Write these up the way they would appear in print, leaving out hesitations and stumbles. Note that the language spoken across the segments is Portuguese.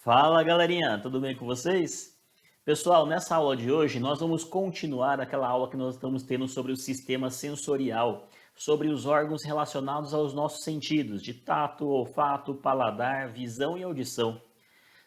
Fala galerinha, tudo bem com vocês? Pessoal, nessa aula de hoje nós vamos continuar aquela aula que nós estamos tendo sobre o sistema sensorial, sobre os órgãos relacionados aos nossos sentidos, de tato, olfato, paladar, visão e audição.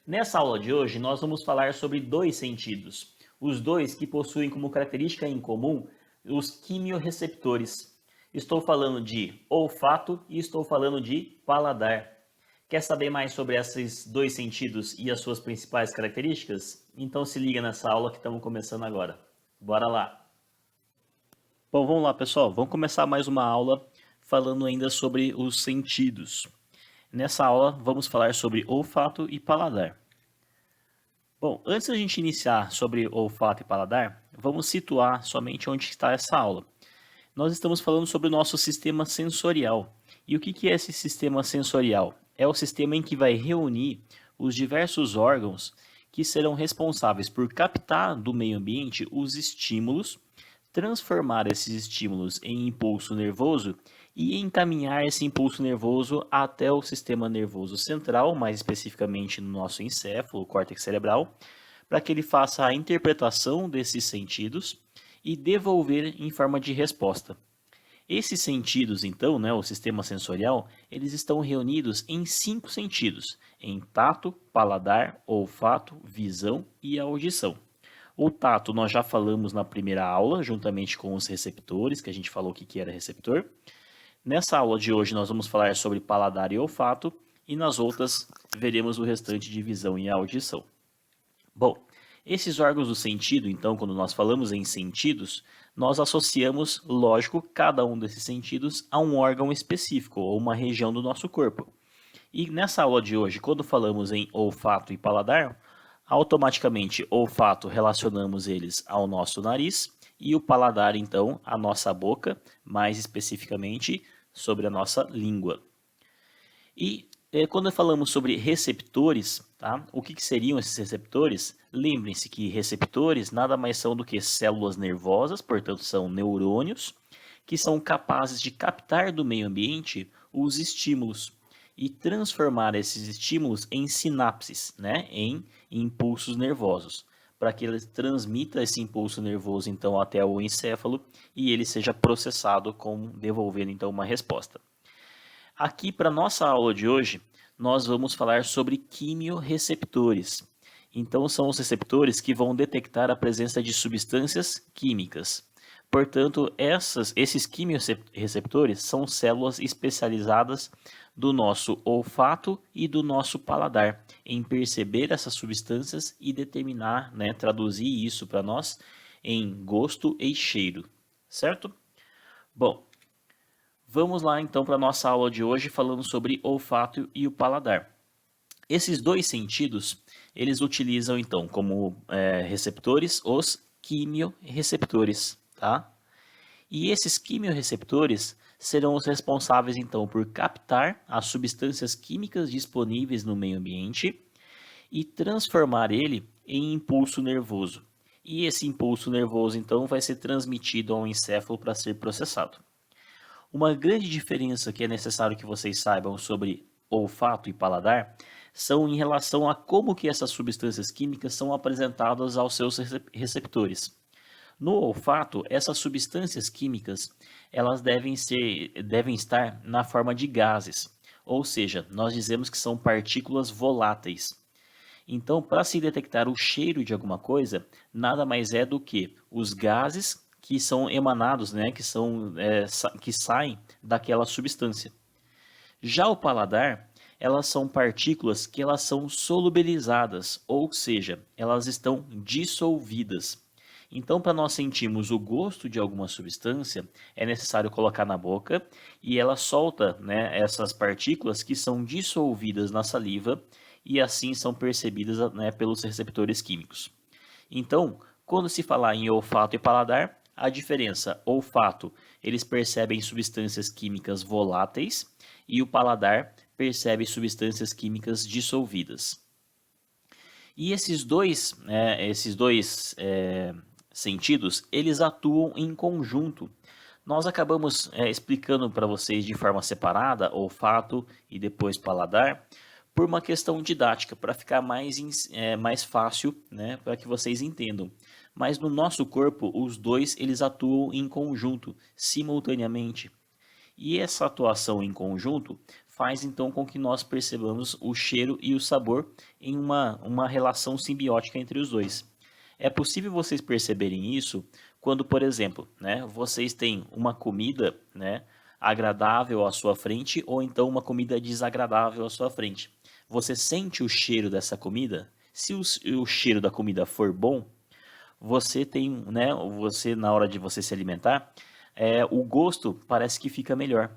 Nessa aula de hoje nós vamos falar sobre dois sentidos, os dois que possuem como característica em comum os quimiorreceptores. Estou falando de olfato e estou falando de paladar. Quer saber mais sobre esses dois sentidos e as suas principais características? Então se liga nessa aula que estamos começando agora. Bora lá! Bom, vamos lá pessoal, vamos começar mais uma aula falando ainda sobre os sentidos. Nessa aula vamos falar sobre olfato e paladar. Bom, antes da gente iniciar sobre olfato e paladar, vamos situar somente onde está essa aula. Nós estamos falando sobre o nosso sistema sensorial. E o que é esse sistema sensorial? É o sistema em que vai reunir os diversos órgãos que serão responsáveis por captar do meio ambiente os estímulos, transformar esses estímulos em impulso nervoso e encaminhar esse impulso nervoso até o sistema nervoso central, mais especificamente no nosso encéfalo, o córtex cerebral, para que ele faça a interpretação desses sentidos e devolver em forma de resposta. Esses sentidos, então, o sistema sensorial, eles estão reunidos em 5 sentidos, em tato, paladar, olfato, visão e audição. O tato nós já falamos na primeira aula, juntamente com os receptores, que a gente falou o que era receptor. Nessa aula de hoje nós vamos falar sobre paladar e olfato, e nas outras veremos o restante de visão e audição. Bom, esses órgãos do sentido, então, quando nós falamos em sentidos, nós associamos, lógico, cada um desses sentidos a um órgão específico ou uma região do nosso corpo. E nessa aula de hoje, quando falamos em olfato e paladar, automaticamente olfato relacionamos eles ao nosso nariz e o paladar, então, à nossa boca, mais especificamente sobre a nossa língua. E quando falamos sobre receptores, tá? O que seriam esses receptores? Lembrem-se que receptores nada mais são do que células nervosas, portanto são neurônios, que são capazes de captar do meio ambiente os estímulos e transformar esses estímulos em sinapses, em impulsos nervosos, para que ele transmita esse impulso nervoso então até o encéfalo e ele seja processado, devolvendo então uma resposta. Aqui para nossa aula de hoje, nós vamos falar sobre quimiorreceptores. Então são os receptores que vão detectar a presença de substâncias químicas. Portanto, esses quimiorreceptores são células especializadas do nosso olfato e do nosso paladar, em perceber essas substâncias e determinar, traduzir isso para nós em gosto e cheiro, certo? Bom, vamos lá então para a nossa aula de hoje falando sobre olfato e o paladar. Esses dois sentidos, eles utilizam então como receptores os quimiorreceptores, tá? E esses quimiorreceptores serão os responsáveis então por captar as substâncias químicas disponíveis no meio ambiente e transformar ele em impulso nervoso. E esse impulso nervoso então vai ser transmitido ao encéfalo para ser processado. Uma grande diferença que é necessário que vocês saibam sobre olfato e paladar são em relação a como que essas substâncias químicas são apresentadas aos seus receptores. No olfato, essas substâncias químicas elas devem estar na forma de gases, ou seja, nós dizemos que são partículas voláteis. Então, para se detectar o cheiro de alguma coisa, nada mais é do que os gases que são emanados, que saem daquela substância. Já o paladar, elas são partículas que elas são solubilizadas, ou seja, elas estão dissolvidas. Então, para nós sentirmos o gosto de alguma substância, é necessário colocar na boca e ela solta, essas partículas que são dissolvidas na saliva e assim são percebidas, pelos receptores químicos. Então, quando se falar em olfato e paladar, a diferença, olfato, eles percebem substâncias químicas voláteis e o paladar percebe substâncias químicas dissolvidas. E esses dois sentidos, eles atuam em conjunto. Nós acabamos explicando para vocês de forma separada olfato e depois paladar, por uma questão didática, para ficar mais fácil, né, para que vocês entendam. Mas no nosso corpo, os dois eles atuam em conjunto, simultaneamente. E essa atuação em conjunto faz então com que nós percebamos o cheiro e o sabor em uma relação simbiótica entre os dois. É possível vocês perceberem isso quando, por exemplo, né, vocês têm uma comida, né, agradável à sua frente ou então uma comida desagradável à sua frente. Você sente o cheiro dessa comida? Se o cheiro da comida for bom, você tem, né, você na hora de você se alimentar, o gosto parece que fica melhor.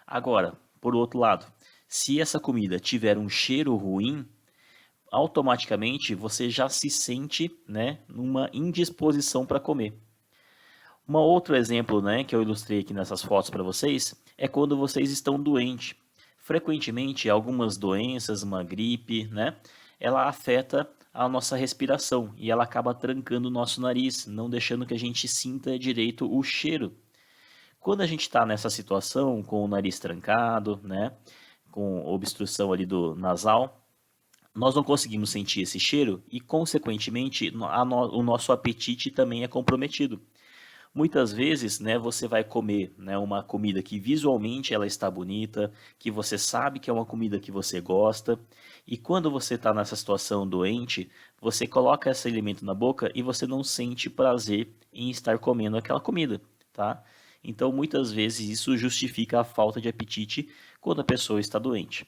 Agora, por outro lado, se essa comida tiver um cheiro ruim, automaticamente você já se sente, né, numa indisposição para comer. Um outro exemplo, né, que eu ilustrei aqui nessas fotos para vocês, é quando vocês estão doentes. Frequentemente, algumas doenças, uma gripe, né, ela afeta a nossa respiração e ela acaba trancando o nosso nariz, não deixando que a gente sinta direito o cheiro. Quando a gente está nessa situação, com o nariz trancado, né, com obstrução ali do nasal, nós não conseguimos sentir esse cheiro e, consequentemente, o nosso apetite também é comprometido. Muitas vezes, né, você vai comer, né, uma comida que visualmente ela está bonita, que você sabe que é uma comida que você gosta, e quando você está nessa situação doente, você coloca esse alimento na boca e você não sente prazer em estar comendo aquela comida, tá? Então, muitas vezes isso justifica a falta de apetite quando a pessoa está doente.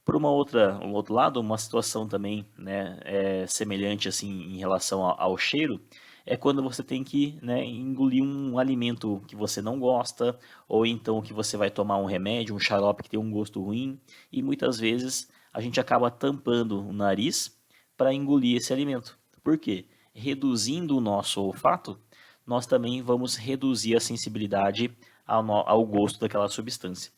Por um outro lado, uma situação também, né, semelhante assim em relação ao cheiro, é quando você tem que, né, engolir um alimento que você não gosta, ou então que você vai tomar um remédio, um xarope que tem um gosto ruim, e muitas vezes a gente acaba tampando o nariz para engolir esse alimento. Por quê? Reduzindo o nosso olfato, nós também vamos reduzir a sensibilidade ao gosto daquela substância.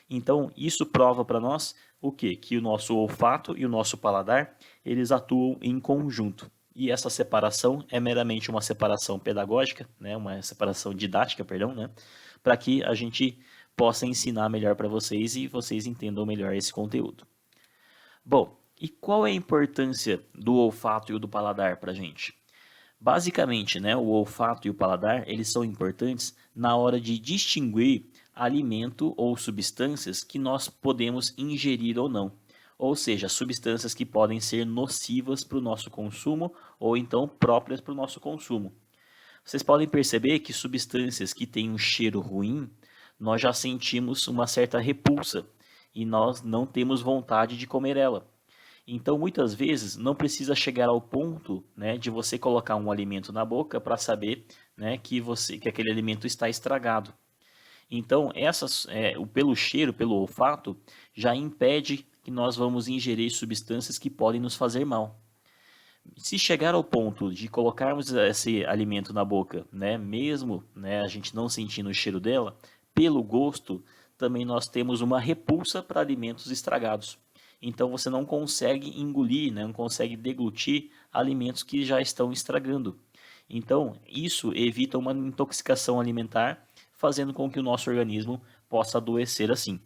Então, isso prova para nós o quê? Que o nosso olfato e o nosso paladar, eles atuam em conjunto. E essa separação é meramente uma separação pedagógica, né? Uma separação didática, perdão, né? Para que a gente possa ensinar melhor para vocês e vocês entendam melhor esse conteúdo. Bom, e qual é a importância do olfato e o do paladar para a gente? Basicamente, né, o olfato e o paladar, eles são importantes na hora de distinguir alimento ou substâncias que nós podemos ingerir ou não. Ou seja, substâncias que podem ser nocivas para o nosso consumo ou então próprias para o nosso consumo. Vocês podem perceber que substâncias que têm um cheiro ruim, nós já sentimos uma certa repulsa e nós não temos vontade de comer ela. Então, muitas vezes, não precisa chegar ao ponto, né, de você colocar um alimento na boca para saber, né, que aquele alimento está estragado. Então, pelo cheiro, pelo olfato, já impede que nós vamos ingerir substâncias que podem nos fazer mal. Se chegar ao ponto de colocarmos esse alimento na boca, né, mesmo, né, a gente não sentindo o cheiro dela, pelo gosto, também nós temos uma repulsa para alimentos estragados. Então você não consegue engolir, né, não consegue deglutir alimentos que já estão estragando. Então isso evita uma intoxicação alimentar, fazendo com que o nosso organismo possa adoecer assim.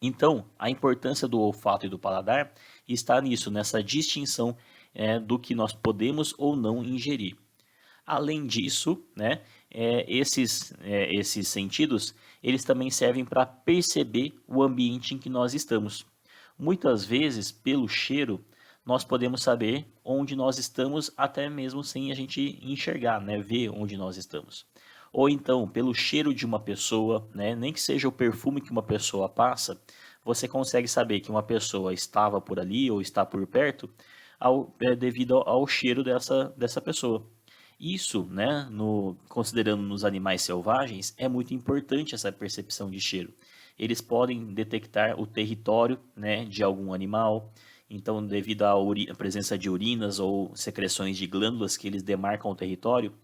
Então, a importância do olfato e do paladar está nisso, nessa distinção do que nós podemos ou não ingerir. Além disso, né, esses sentidos, eles também servem para perceber o ambiente em que nós estamos. Muitas vezes, pelo cheiro, nós podemos saber onde nós estamos, até mesmo sem a gente enxergar, né, ver onde nós estamos. Ou então, pelo cheiro de uma pessoa, né, nem que seja o perfume que uma pessoa passa, você consegue saber que uma pessoa estava por ali ou está por perto devido ao cheiro dessa pessoa. Isso, né, considerando nos animais selvagens, é muito importante essa percepção de cheiro. Eles podem detectar o território, né, de algum animal. Então, devido à presença de urinas ou secreções de glândulas que eles demarcam o território,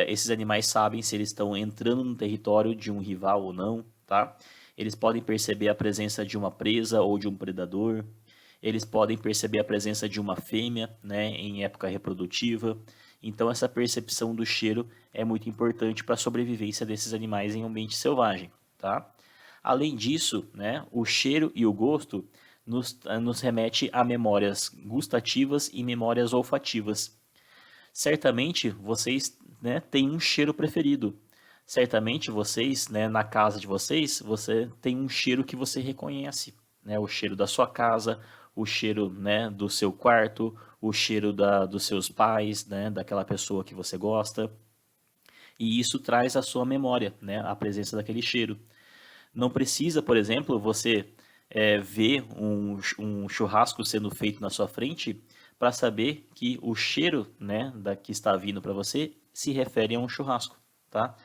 esses animais sabem se eles estão entrando no território de um rival ou não, tá? Eles podem perceber a presença de uma presa ou de um predador. Eles podem perceber a presença de uma fêmea, né, em época reprodutiva. Então, essa percepção do cheiro é muito importante para a sobrevivência desses animais em ambiente selvagem, tá? Além disso, né, o cheiro e o gosto nos remete a memórias gustativas e memórias olfativas. Certamente vocês, né, têm um cheiro preferido. Certamente vocês, né, na casa de vocês, você tem um cheiro que você reconhece, né, o cheiro da sua casa, o cheiro, né, do seu quarto, o cheiro dos seus pais, né, daquela pessoa que você gosta. E isso traz à sua memória, né, a presença daquele cheiro. Não precisa, por exemplo, você ver um churrasco sendo feito na sua frente para saber que o cheiro, né, que está vindo para você se refere a um churrasco, tá?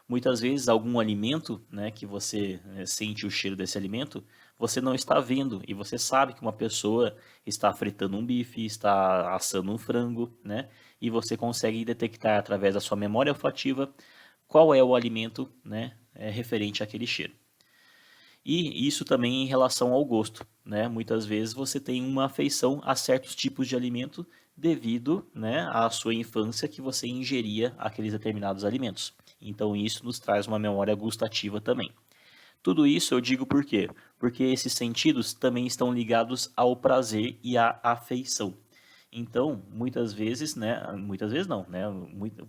Muitas vezes algum alimento, né, que você sente o cheiro desse alimento, você não está vendo e você sabe que uma pessoa está fritando um bife, está assando um frango, né? E você consegue detectar através da sua memória olfativa qual é o alimento, né, referente àquele cheiro. E isso também em relação ao gosto, né? Muitas vezes você tem uma afeição a certos tipos de alimento devido, né, à sua infância que você ingeria aqueles determinados alimentos. Então isso nos traz uma memória gustativa também. Tudo isso eu digo por quê? Porque esses sentidos também estão ligados ao prazer e à afeição. Então, muitas vezes, né, muitas vezes não, né,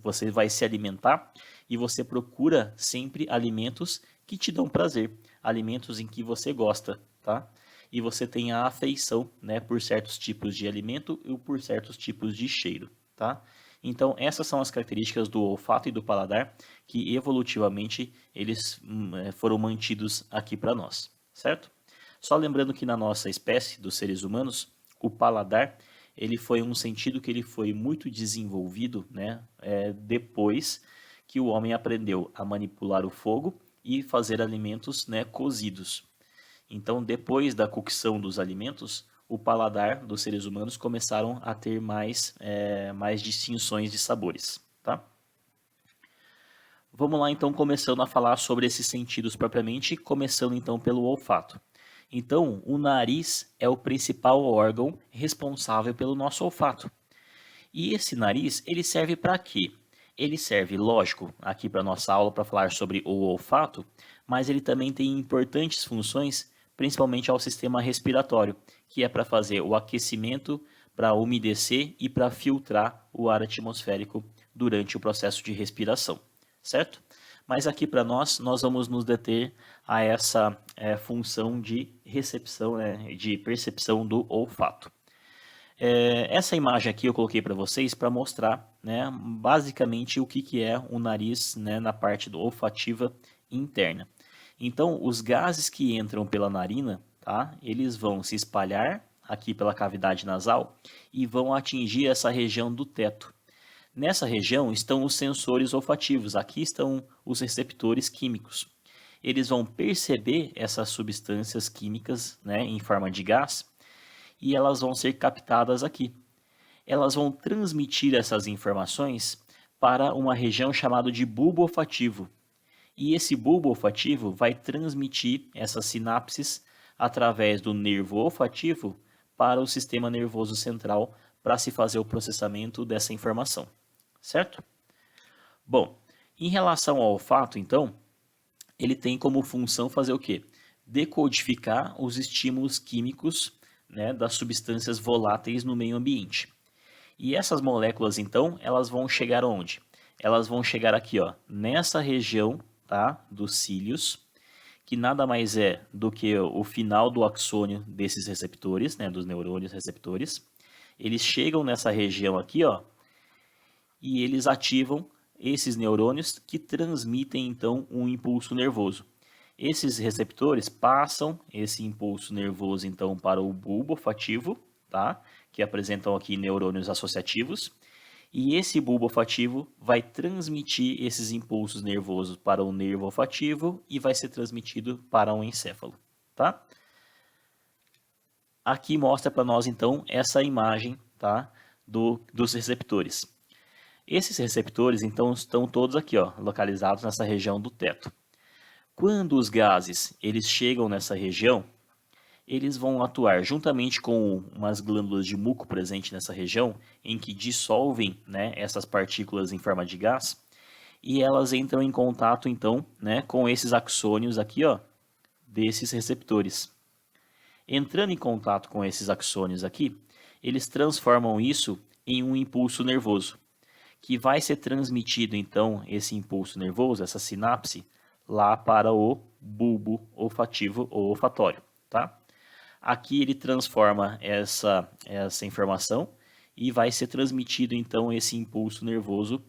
você vai se alimentar e você procura sempre alimentos que te dão prazer, alimentos em que você gosta, tá? E você tem a afeição, né, por certos tipos de alimento e por certos tipos de cheiro, tá? Então, essas são as características do olfato e do paladar que evolutivamente eles foram mantidos aqui para nós, certo? Só lembrando que na nossa espécie dos seres humanos, o paladar ele foi um sentido que ele foi muito desenvolvido, né, depois que o homem aprendeu a manipular o fogo e fazer alimentos, né, cozidos. Então, depois da cocção dos alimentos, o paladar dos seres humanos começaram a ter mais distinções de sabores, tá? Vamos lá então começando a falar sobre esses sentidos propriamente, começando então pelo olfato. Então, o nariz é o principal órgão responsável pelo nosso olfato. E esse nariz, ele serve para quê? Ele serve, lógico, aqui para nossa aula para falar sobre o olfato, mas ele também tem importantes funções, principalmente ao sistema respiratório, que é para fazer o aquecimento, para umedecer e para filtrar o ar atmosférico durante o processo de respiração, certo? Mas aqui para nós vamos nos deter a essa função de recepção, né, de percepção do olfato. Essa imagem aqui eu coloquei para vocês para mostrar, né, basicamente o que é o nariz, né, na parte olfativa interna. Então, os gases que entram pela narina, tá, eles vão se espalhar aqui pela cavidade nasal e vão atingir essa região do teto. Nessa região estão os sensores olfativos, aqui estão os receptores químicos. Eles vão perceber essas substâncias químicas, né, em forma de gás e elas vão ser captadas aqui. Elas vão transmitir essas informações para uma região chamada de bulbo olfativo. E esse bulbo olfativo vai transmitir essas sinapses através do nervo olfativo para o sistema nervoso central para se fazer o processamento dessa informação, certo? Bom, em relação ao olfato, então, ele tem como função fazer o quê? Decodificar os estímulos químicos, né, das substâncias voláteis no meio ambiente. E essas moléculas, então, elas vão chegar onde? Elas vão chegar aqui, ó, nessa região, tá, dos cílios, que nada mais é do que o final do axônio desses receptores, né, dos neurônios receptores. Eles chegam nessa região aqui, ó, e eles ativam esses neurônios que transmitem, então, um impulso nervoso. Esses receptores passam esse impulso nervoso, então, para o bulbo olfativo, tá? Que apresentam aqui neurônios associativos. E esse bulbo olfativo vai transmitir esses impulsos nervosos para o nervo olfativo e vai ser transmitido para o encéfalo, tá? Aqui mostra para nós, então, essa imagem, tá? Dos receptores. Esses receptores, então, estão todos aqui, ó, localizados nessa região do teto. Quando os gases eles chegam nessa região, eles vão atuar juntamente com umas glândulas de muco presentes nessa região, em que dissolvem, né, essas partículas em forma de gás, e elas entram em contato, então, né, com esses axônios aqui, ó, desses receptores. Entrando em contato com esses axônios aqui, eles transformam isso em um impulso nervoso, que vai ser transmitido então esse impulso nervoso, essa sinapse, lá para o bulbo olfativo ou olfatório, tá? Aqui ele transforma essa informação e vai ser transmitido então esse impulso nervoso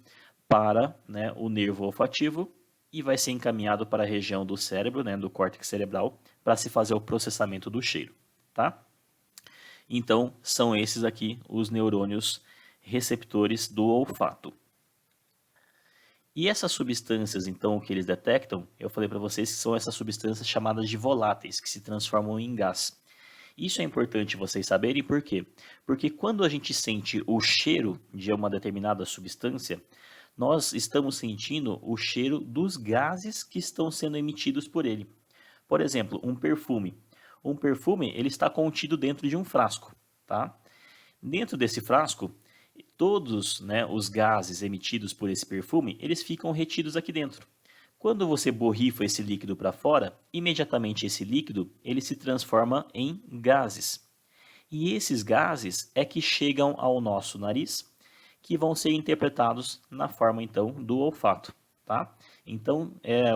para, né, o nervo olfativo e vai ser encaminhado para a região do cérebro, né, do córtex cerebral, para se fazer o processamento do cheiro, tá? Então, são esses aqui os neurônios receptores do olfato. E essas substâncias, então, que eles detectam, eu falei para vocês que são essas substâncias chamadas de voláteis, que se transformam em gás. Isso é importante vocês saberem por quê? Porque quando a gente sente o cheiro de uma determinada substância, nós estamos sentindo o cheiro dos gases que estão sendo emitidos por ele. Por exemplo, um perfume. Um perfume ele está contido dentro de um frasco, tá? Dentro desse frasco, todos, né, os gases emitidos por esse perfume, eles ficam retidos aqui dentro. Quando você borrifa esse líquido para fora, imediatamente esse líquido ele se transforma em gases. E esses gases é que chegam ao nosso nariz, que vão ser interpretados na forma então do olfato, tá? Então,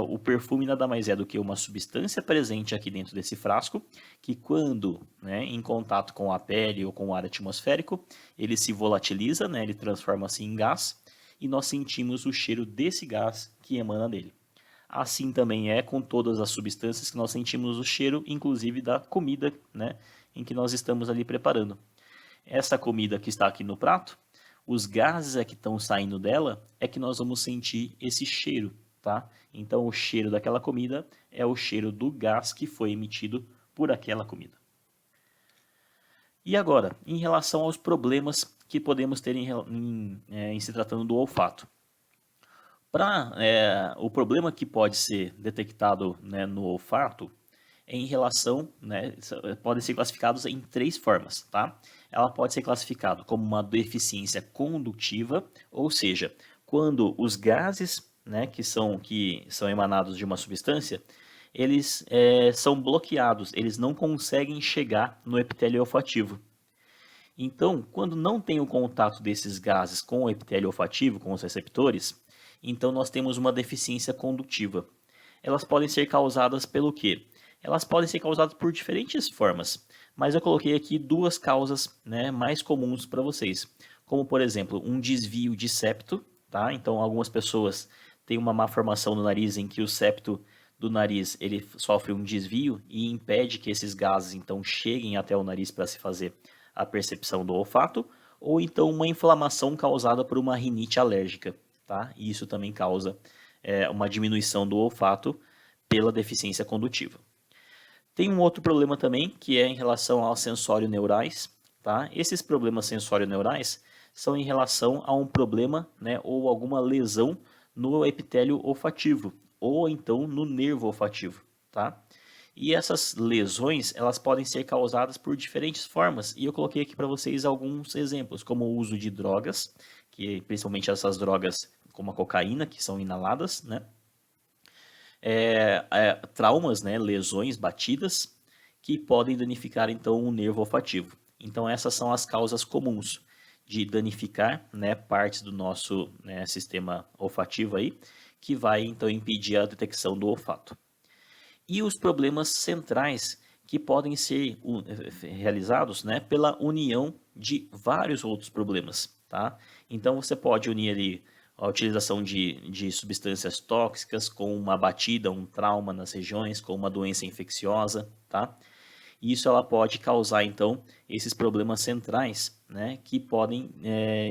o perfume nada mais é do que uma substância presente aqui dentro desse frasco, que quando, né, em contato com a pele ou com o ar atmosférico, ele se volatiliza, né, ele transforma-se em gás, e nós sentimos o cheiro desse gás que emana dele. Assim também é com todas as substâncias que nós sentimos o cheiro, inclusive da comida, né, em que nós estamos ali preparando. Essa comida que está aqui no prato, os gases que estão saindo dela é que nós vamos sentir esse cheiro, tá? Então o cheiro daquela comida é o cheiro do gás que foi emitido por aquela comida. E agora, em relação aos problemas que podemos ter em se tratando do olfato. O problema que pode ser detectado, né, no olfato é em relação, né, podem ser classificados em 3 formas, tá? Ela pode ser classificada como uma deficiência condutiva, ou seja, quando os gases, né, que são emanados de uma substância, eles são bloqueados, eles não conseguem chegar no epitélio olfativo. Então, quando não tem o contato desses gases com o epitélio olfativo, com os receptores, então nós temos uma deficiência condutiva. Elas podem ser causadas pelo quê? Elas podem ser causadas por diferentes formas, mas eu coloquei aqui 2 causas, né, mais comuns para vocês, como por exemplo, um desvio de septo, tá? Então algumas pessoas têm uma má formação no nariz em que o septo do nariz ele sofre um desvio e impede que esses gases então cheguem até o nariz para se fazer a percepção do olfato, ou então uma inflamação causada por uma rinite alérgica, tá? E isso também causa uma diminuição do olfato pela deficiência condutiva. Tem um outro problema também, que é em relação aos sensório-neurais, tá? Esses problemas sensório-neurais são em relação a um problema, né, ou alguma lesão no epitélio olfativo, ou então no nervo olfativo, tá? E essas lesões, elas podem ser causadas por diferentes formas, e eu coloquei aqui para vocês alguns exemplos, como o uso de drogas, que principalmente essas drogas como a cocaína, que são inaladas, né? Traumas, né, lesões, batidas, que podem danificar então o nervo olfativo. Então essas são as causas comuns de danificar, né, partes do nosso, né, sistema olfativo aí, que vai então impedir a detecção do olfato. E os problemas centrais que podem ser realizados, né, pela união de vários outros problemas, tá? Então você pode unir ali a utilização de substâncias tóxicas com uma batida, um trauma nas regiões, com uma doença infecciosa, tá? E isso ela pode causar então esses problemas centrais, né, que podem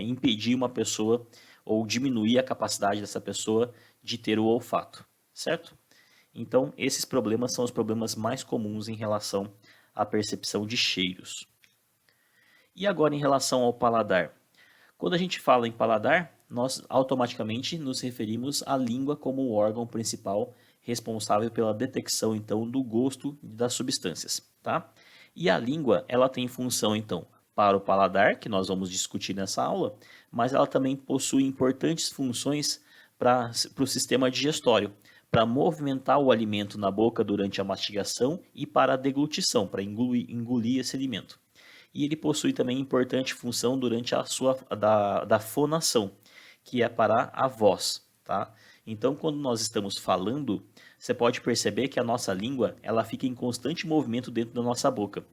impedir uma pessoa ou diminuir a capacidade dessa pessoa de ter o olfato, certo? Então, esses problemas são os problemas mais comuns em relação à percepção de cheiros. E agora em relação ao paladar? Quando a gente fala em paladar, nós automaticamente nos referimos à língua como o órgão principal responsável pela detecção então do gosto das substâncias, tá? E a língua, ela tem função então para o paladar, que nós vamos discutir nessa aula, mas ela também possui importantes funções para o sistema digestório, para movimentar o alimento na boca durante a mastigação e para a deglutição, para engolir esse alimento. E ele possui também importante função durante a sua da fonação, que é para a voz, tá? Então, quando nós estamos falando, você pode perceber que a nossa língua ela fica em constante movimento dentro da nossa boca.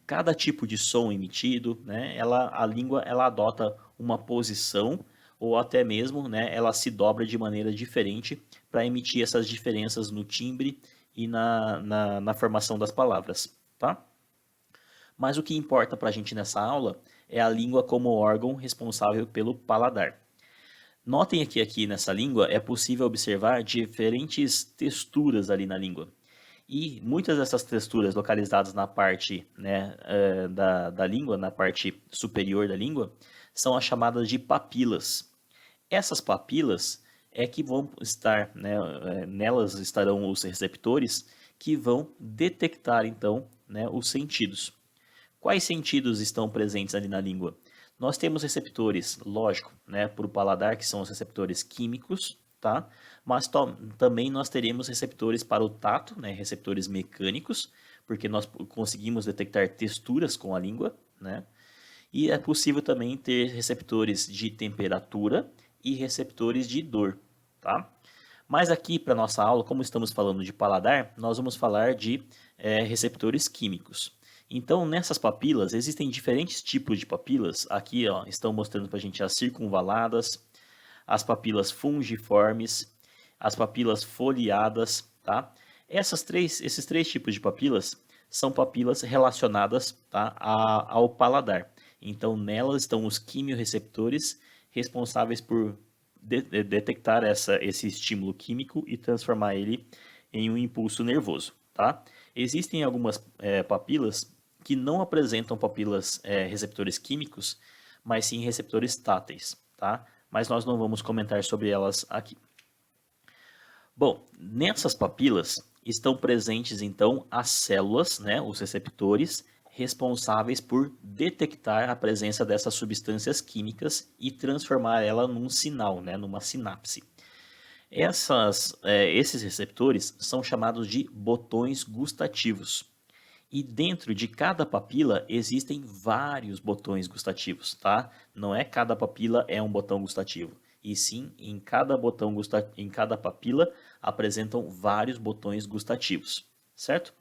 Cada tipo de som emitido, né, a língua ela adota uma posição ou até mesmo, né, ela se dobra de maneira diferente para emitir essas diferenças no timbre e na formação das palavras, tá? Mas o que importa para a gente nessa aula é a língua como órgão responsável pelo paladar. Notem aqui nessa língua é possível observar diferentes texturas ali na língua. E muitas dessas texturas localizadas na parte, né, da língua, na parte superior da língua, são as chamadas de papilas. Essas papilas é que vão estar, né, nelas estarão os receptores que vão detectar então, né, os sentidos. Quais sentidos estão presentes ali na língua? Nós temos receptores, lógico, né, para o paladar, que são os receptores químicos, tá? Mas também nós teremos receptores para o tato, né, receptores mecânicos, porque nós conseguimos detectar texturas com a língua, né? E é possível também ter receptores de temperatura e receptores de dor, tá? Mas aqui para nossa aula, como estamos falando de paladar, nós vamos falar de receptores químicos. Então, nessas papilas, existem diferentes tipos de papilas. Aqui ó, estão mostrando para a gente as circunvaladas, as papilas fungiformes, as papilas foliadas, tá? Esses três tipos de papilas são papilas relacionadas, tá, ao paladar. Então, nelas estão os quimiorreceptores responsáveis por detectar esse estímulo químico e transformar ele em um impulso nervoso, tá? Existem algumas papilas que não apresentam papilas receptores químicos, mas sim receptores táteis, tá? Mas nós não vamos comentar sobre elas aqui. Bom, nessas papilas estão presentes então as células, né, os receptores responsáveis por detectar a presença dessas substâncias químicas e transformar ela num sinal, né, numa sinapse. Esses receptores são chamados de botões gustativos. E dentro de cada papila existem vários botões gustativos, tá? Não é cada papila é um botão gustativo. E sim, em cada papila apresentam vários botões gustativos, certo?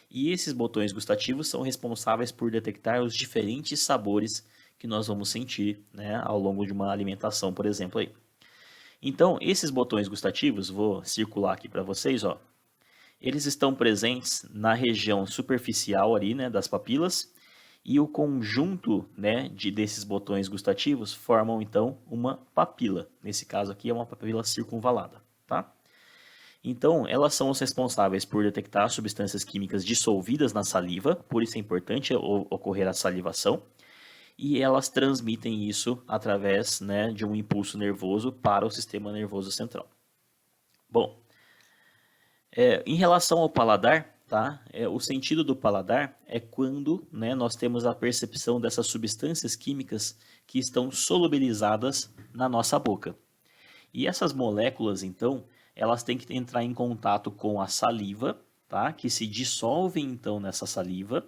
E esses botões gustativos são responsáveis por detectar os diferentes sabores que nós vamos sentir, né, ao longo de uma alimentação, por exemplo, aí. Então, esses botões gustativos, vou circular aqui para vocês, ó. Eles estão presentes na região superficial ali, né, das papilas, e o conjunto, né, desses botões gustativos formam então uma papila. Nesse caso aqui é uma papila circunvalada, tá? Então, elas são os responsáveis por detectar substâncias químicas dissolvidas na saliva, por isso é importante ocorrer a salivação, e elas transmitem isso através, né, de um impulso nervoso para o sistema nervoso central. Bom, em relação ao paladar, tá? O sentido do paladar é quando, né, nós temos a percepção dessas substâncias químicas que estão solubilizadas na nossa boca. E essas moléculas, então, elas têm que entrar em contato com a saliva, tá? Que se dissolvem, então, nessa saliva.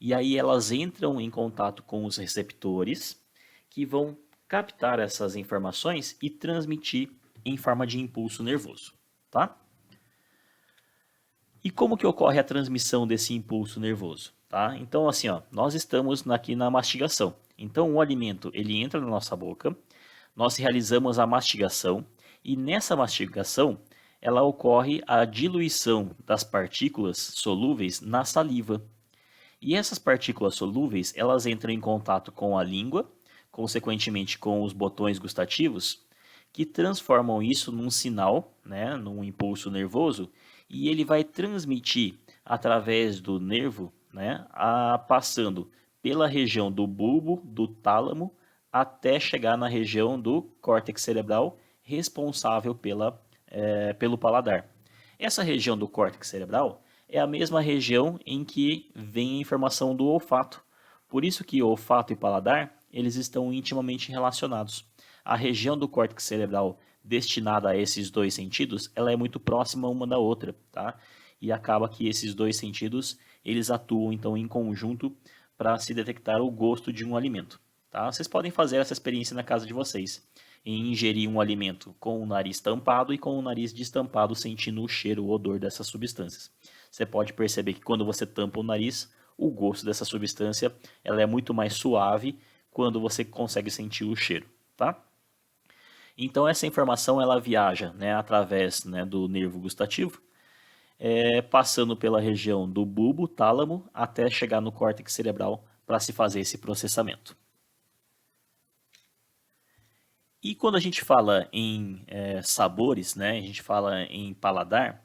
E aí elas entram em contato com os receptores, que vão captar essas informações e transmitir em forma de impulso nervoso, tá? E como que ocorre a transmissão desse impulso nervoso? Tá? Então, assim, ó, nós estamos aqui na mastigação. Então, o alimento ele entra na nossa boca, nós realizamos a mastigação e nessa mastigação ela ocorre a diluição das partículas solúveis na saliva. E essas partículas solúveis elas entram em contato com a língua, consequentemente com os botões gustativos, que transformam isso num sinal, né, num impulso nervoso, e ele vai transmitir através do nervo, né, passando pela região do bulbo, do tálamo, até chegar na região do córtex cerebral, responsável pelo paladar. Essa região do córtex cerebral é a mesma região em que vem a informação do olfato. Por isso que olfato e paladar, eles estão intimamente relacionados. A região do córtex cerebral destinada a esses dois sentidos, ela é muito próxima uma da outra, tá? E acaba que esses dois sentidos, eles atuam então em conjunto para se detectar o gosto de um alimento, tá? Vocês podem fazer essa experiência na casa de vocês, em ingerir um alimento com o nariz tampado e com o nariz destampado, sentindo o cheiro, o odor dessas substâncias. Você pode perceber que quando você tampa o nariz, o gosto dessa substância ela é muito mais suave quando você consegue sentir o cheiro, tá? Então essa informação ela viaja, né, através, né, do nervo gustativo, passando pela região do bulbo, tálamo, até chegar no córtex cerebral para se fazer esse processamento. E quando a gente fala em sabores, né, a gente fala em paladar,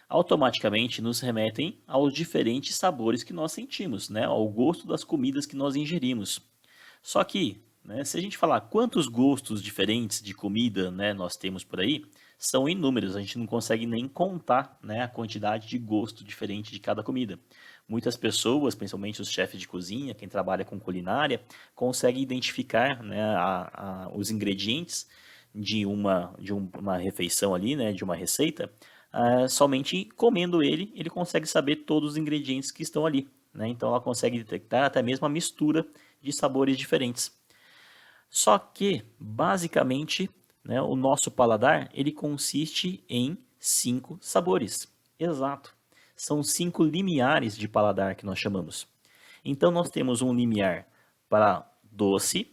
automaticamente nos remetem aos diferentes sabores que nós sentimos, né, ao gosto das comidas que nós ingerimos. Só que, né, se a gente falar quantos gostos diferentes de comida, né, nós temos por aí, são inúmeros, a gente não consegue nem contar, né, a quantidade de gosto diferente de cada comida. Muitas pessoas, principalmente os chefes de cozinha, quem trabalha com culinária, conseguem identificar, né, os ingredientes de uma refeição ali, né, de uma receita, somente comendo ele consegue saber todos os ingredientes que estão ali, né? Então ela consegue detectar até mesmo a mistura de sabores diferentes. Só que, basicamente, né, o nosso paladar ele consiste em 5 sabores. Exato. São 5 limiares de paladar que nós chamamos. Então nós temos um limiar para doce,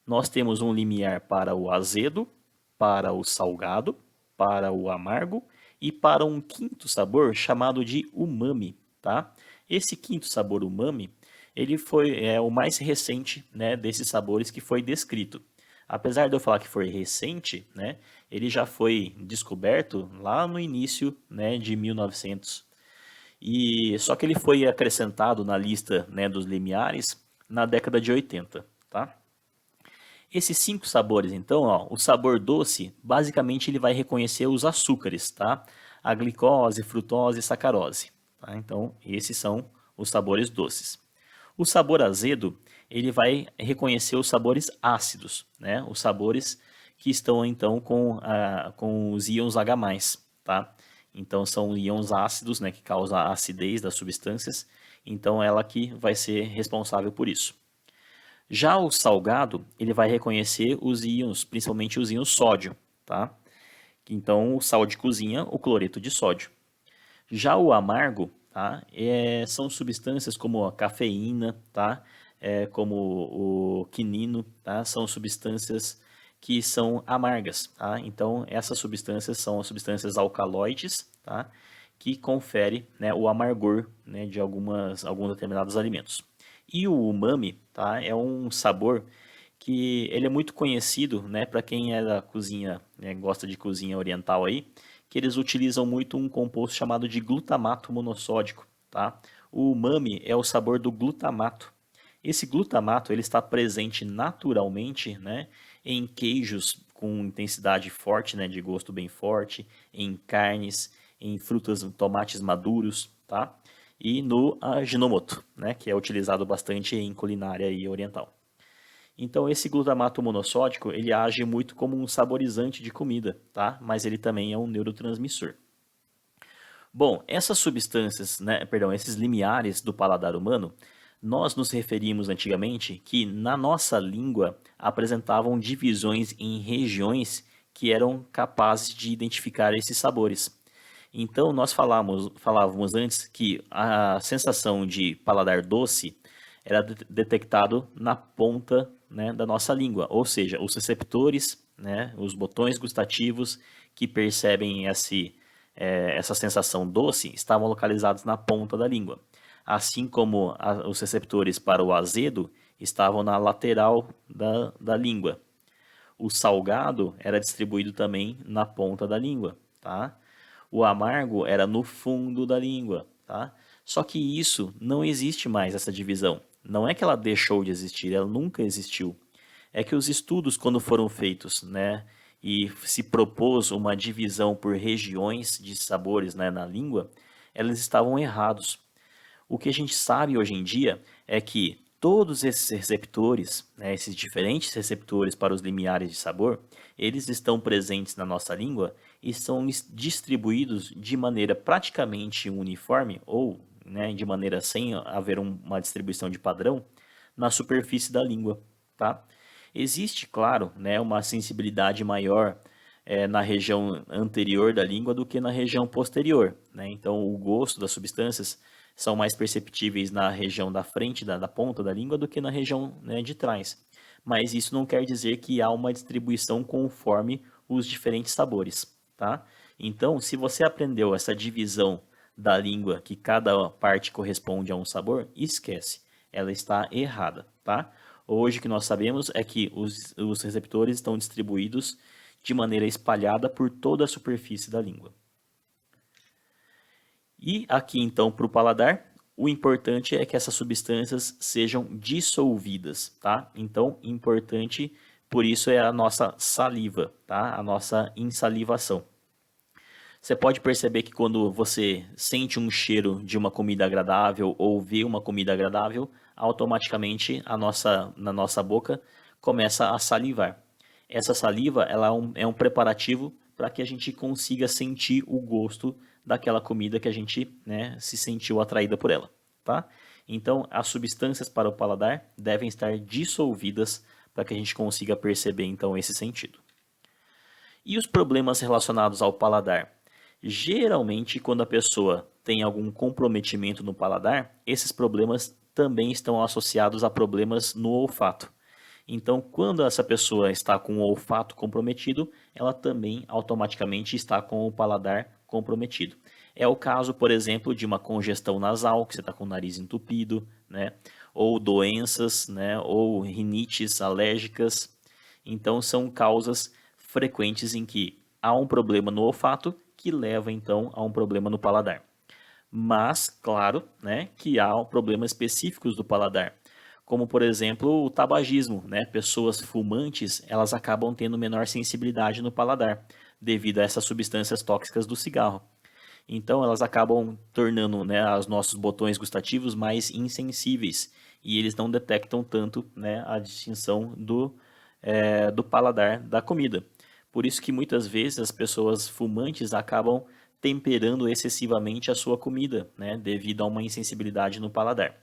nós temos um limiar para o azedo, para o salgado, para o amargo e para um quinto sabor chamado de umami, tá? Esse quinto sabor umami, ele foi o mais recente, né, desses sabores que foi descrito. Apesar de eu falar que foi recente, né, ele já foi descoberto lá no início, né, de 1900. E só que ele foi acrescentado na lista, né, dos limiares na década de 80, tá? Esses 5 sabores, então, ó, o sabor doce, basicamente ele vai reconhecer os açúcares, tá? A glicose, frutose e sacarose, tá? Então, esses são os sabores doces. O sabor azedo, ele vai reconhecer os sabores ácidos, né? Os sabores que estão, então, com os íons H+, tá? Então, são íons ácidos, né, que causam a acidez das substâncias. Então, ela que vai ser responsável por isso. Já o salgado, ele vai reconhecer os íons, principalmente os íons sódio, tá? Então, o sal de cozinha, o cloreto de sódio. Já o amargo, tá? São substâncias como a cafeína, tá? Como o quinino, tá? São substâncias que são amargas, tá? Então, essas substâncias são as substâncias alcaloides, tá? Que confere, né, o amargor, né, de alguns determinados alimentos. E o umami, tá? É um sabor que ele é muito conhecido, né, para quem é da cozinha, né, gosta de cozinha oriental aí, que eles utilizam muito um composto chamado de glutamato monossódico, tá? O umami é o sabor do glutamato. Esse glutamato ele está presente naturalmente, né, em queijos com intensidade forte, né, de gosto bem forte, em carnes, em frutas, tomates maduros, tá? E no Ajinomoto, né, que é utilizado bastante em culinária e oriental. Então esse glutamato monossódico, ele age muito como um saborizante de comida, tá? Mas ele também é um neurotransmissor. Bom, essas substâncias, né, perdão, esses limiares do paladar humano, nós nos referimos antigamente que na nossa língua apresentavam divisões em regiões que eram capazes de identificar esses sabores. Então nós falávamos antes que a sensação de paladar doce era detectado na ponta, né, da nossa língua, ou seja, os receptores, né, os botões gustativos que percebem essa sensação doce estavam localizados na ponta da língua, assim como os receptores para o azedo estavam na lateral da língua. O salgado era distribuído também na ponta da língua, tá? O amargo era no fundo da língua, tá? Só que isso não existe mais, essa divisão. Não é que ela deixou de existir, ela nunca existiu. É que os estudos, quando foram feitos, né, e se propôs uma divisão por regiões de sabores, né, na língua, eles estavam errados. O que a gente sabe hoje em dia é que todos esses receptores, né, esses diferentes receptores para os limiares de sabor, eles estão presentes na nossa língua e são distribuídos de maneira praticamente uniforme ou, né, de maneira sem haver uma distribuição de padrão na superfície da língua, tá? Existe, claro, né, uma sensibilidade maior na região anterior da língua do que na região posterior, né? Então, o gosto das substâncias são mais perceptíveis na região da frente, da ponta da língua, do que na região, né, de trás. Mas isso não quer dizer que há uma distribuição conforme os diferentes sabores, tá? Então, se você aprendeu essa divisão da língua, que cada parte corresponde a um sabor, esquece, ela está errada, tá? Hoje o que nós sabemos é que os receptores estão distribuídos de maneira espalhada por toda a superfície da língua. E aqui então para o paladar, o importante é que essas substâncias sejam dissolvidas, tá? Então, importante, por isso é a nossa saliva, tá? A nossa insalivação. Você pode perceber que quando você sente um cheiro de uma comida agradável ou vê uma comida agradável, automaticamente na nossa boca começa a salivar. Essa saliva ela é um preparativo para que a gente consiga sentir o gosto daquela comida que a gente, né, se sentiu atraída por ela, tá? Então, as substâncias para o paladar devem estar dissolvidas para que a gente consiga perceber então esse sentido. E os problemas relacionados ao paladar? Geralmente, quando a pessoa tem algum comprometimento no paladar, esses problemas também estão associados a problemas no olfato. Então, quando essa pessoa está com o olfato comprometido, ela também automaticamente está com o paladar comprometido. É o caso, por exemplo, de uma congestão nasal, que você está com o nariz entupido, né? Ou doenças, né? Ou rinites alérgicas. Então, são causas frequentes em que há um problema no olfato que leva então a um problema no paladar. Mas, claro, né, que há problemas específicos do paladar, como por exemplo o tabagismo, né? Pessoas fumantes, elas acabam tendo menor sensibilidade no paladar devido a essas substâncias tóxicas do cigarro. Então elas acabam tornando, né, os nossos botões gustativos mais insensíveis e eles não detectam tanto, né, a distinção do paladar da comida. Por isso que muitas vezes as pessoas fumantes acabam temperando excessivamente a sua comida, né, devido a uma insensibilidade no paladar.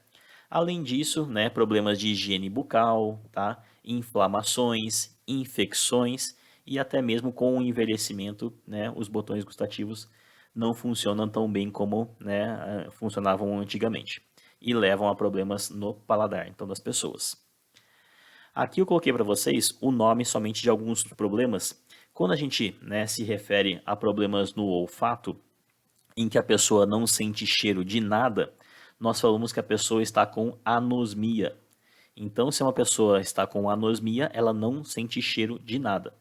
Além disso, né, problemas de higiene bucal, tá, inflamações, infecções e até mesmo com o envelhecimento, né, os botões gustativos não funcionam tão bem como, né, funcionavam antigamente e levam a problemas no paladar então das pessoas. Aqui eu coloquei para vocês o nome somente de alguns problemas. Quando a gente, né, se refere a problemas no olfato, em que a pessoa não sente cheiro de nada, nós falamos que a pessoa está com anosmia. Então, se uma pessoa está com anosmia, ela não sente cheiro de nada.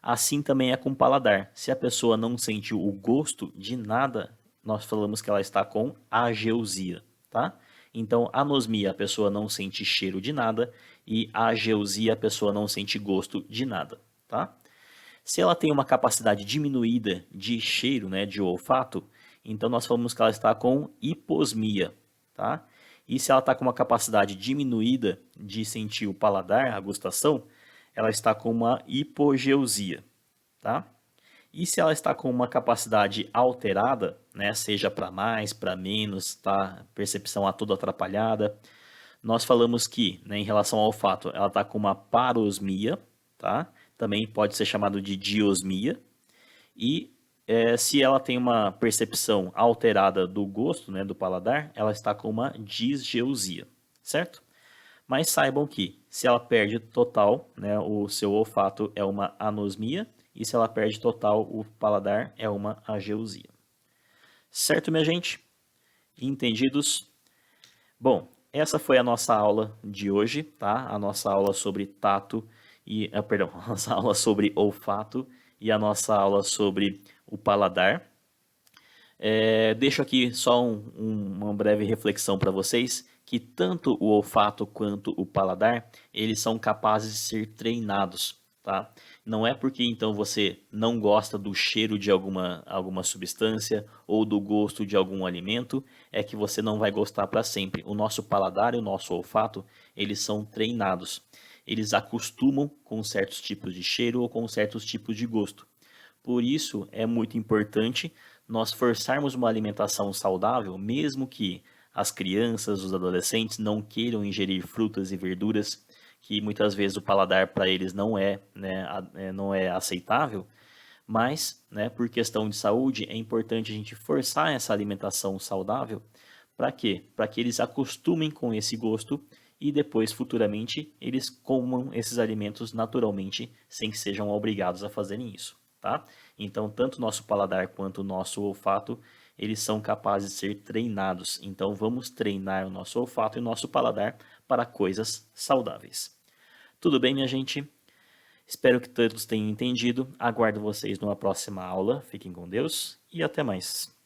Assim também é com o paladar. Se a pessoa não sente o gosto de nada, nós falamos que ela está com ageusia, tá? Então, anosmia, a pessoa não sente cheiro de nada, e ageusia, a pessoa não sente gosto de nada, tá? Se ela tem uma capacidade diminuída de cheiro, né, de olfato, então nós falamos que ela está com hiposmia, tá? E se ela está com uma capacidade diminuída de sentir o paladar, a gustação, ela está com uma hipogeusia, tá? E se ela está com uma capacidade alterada, né, seja para mais, para menos, tá? Percepção a tudo atrapalhada, nós falamos que, né, em relação ao olfato, ela está com uma parosmia, tá? Também pode ser chamado de diosmia. E se ela tem uma percepção alterada do gosto, né, do paladar, ela está com uma disgeusia, certo? Mas saibam que se ela perde total, né, o seu olfato é uma anosmia, e se ela perde total o paladar é uma ageusia. Certo, minha gente? Entendidos? Bom, essa foi a nossa aula de hoje, tá? A nossa aula sobre tato e, perdão, a nossa aula sobre olfato e a nossa aula sobre o paladar. Deixo aqui só uma breve reflexão para vocês, que tanto o olfato quanto o paladar, eles são capazes de ser treinados, tá? Não é porque então você não gosta do cheiro de alguma substância ou do gosto de algum alimento, é que você não vai gostar para sempre. O nosso paladar e o nosso olfato, eles são treinados. Eles acostumam com certos tipos de cheiro ou com certos tipos de gosto. Por isso é muito importante nós forçarmos uma alimentação saudável, mesmo que as crianças, os adolescentes não queiram ingerir frutas e verduras, que muitas vezes o paladar para eles não é, né, não é aceitável, mas, né, por questão de saúde, é importante a gente forçar essa alimentação saudável. Para quê? Para que eles acostumem com esse gosto e depois, futuramente, eles comam esses alimentos naturalmente, sem que sejam obrigados a fazerem isso, tá? Então, tanto o nosso paladar quanto o nosso olfato, eles são capazes de ser treinados. Então, vamos treinar o nosso olfato e o nosso paladar para coisas saudáveis. Tudo bem, minha gente? Espero que todos tenham entendido. Aguardo vocês numa próxima aula. Fiquem com Deus e até mais.